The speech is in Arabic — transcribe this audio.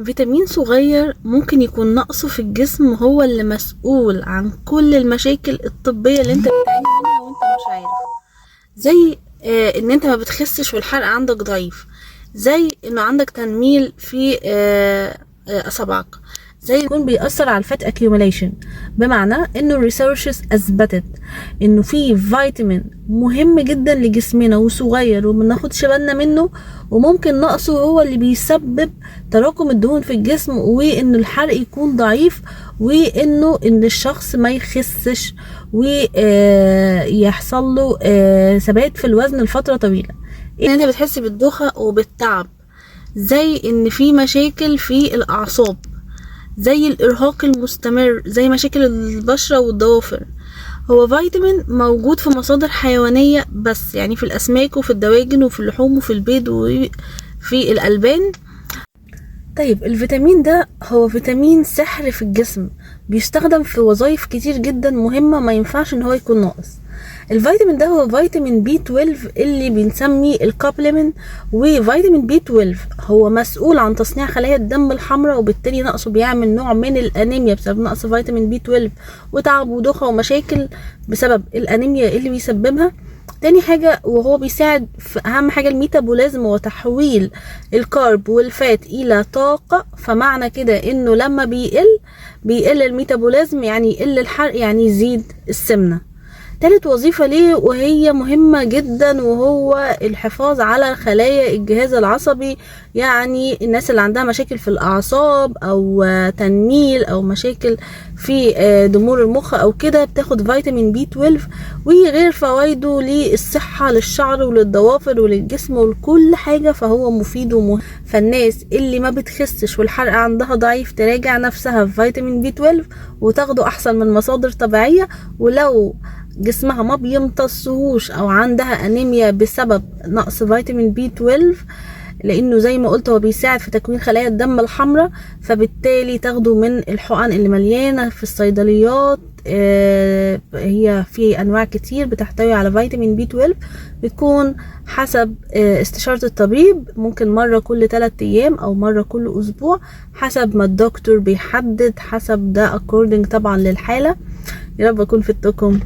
فيتامين صغير ممكن يكون نقصه في الجسم هو اللي مسؤول عن كل المشاكل الطبية اللي انت بتعاني منها وانت مش عارف. زي ان انت ما بتخسش والحرق عندك ضعيف، زي انه عندك تنميل في اصابعك، زي يكون بيأثر على الفات accumulation. بمعنى انه الريسيرشز اثبتت انه في فيتامين مهم جدا لجسمنا وصغير ومناخدش بالنا منه، وممكن نقصه هو اللي بيسبب تراكم الدهون في الجسم، وان الحرق يكون ضعيف، وانه ان الشخص ما يخسش ويحصل له ثبات في الوزن لفترة طويلة. ان انت بتحس بالدوخة وبالتعب، زي ان في مشاكل في الاعصاب، زي الارهاق المستمر، زي مشاكل البشرة والضوافر. هو فيتامين موجود في مصادر حيوانية بس، يعني في الاسماك وفي الدواجن وفي اللحوم وفي البيض وفي الالبان. طيب الفيتامين ده هو فيتامين سحر في الجسم، بيستخدم في وظائف كتير جدا مهمة، ما ينفعش ان هو يكون ناقص. الفيتامين ده هو فيتامين بي 12 اللي بنسميه الكوبلمين. وفيتامين بي 12 هو مسؤول عن تصنيع خلايا الدم الحمراء، وبالتالي نقصه بيعمل نوع من الانيميا بسبب نقص فيتامين بي 12، وتعب ودوخة ومشاكل بسبب الانيميا اللي بيسببها. تاني حاجة، وهو بيساعد في اهم حاجة الميتابوليزم وتحويل الكارب والفات الى طاقة. فمعنى كده انه لما بيقل الميتابوليزم يعني يقل الحرق، يعني يزيد السمنة. تالت وظيفة ليه وهي مهمة جدا، وهو الحفاظ على خلايا الجهاز العصبي. يعني الناس اللي عندها مشاكل في الأعصاب أو تنميل أو مشاكل في ضمور المخ أو كده بتاخد فيتامين بي 12. وغير فوائده للصحة للشعر وللضوافر وللجسم ولكل حاجة، فهو مفيد ومهم. فالناس اللي ما بتخسش والحرق عندها ضعيف تراجع نفسها في فيتامين بي 12 وتاخده أحسن من مصادر طبيعية. ولو جسمها ما بيمتصهوش او عندها انيميا بسبب نقص فيتامين بي 12، لانه زي ما قلت هو بيساعد في تكوين خلايا الدم الحمراء، فبالتالي تاخده من الحقن اللي مليانة في الصيدليات. هي في انواع كتير بتحتوي على فيتامين بي 12، بتكون حسب استشارة الطبيب، ممكن مرة كل 3 ايام او مرة كل اسبوع حسب ما الدكتور بيحدد، حسب ده according طبعا للحالة. يا رب اكون فدتكم.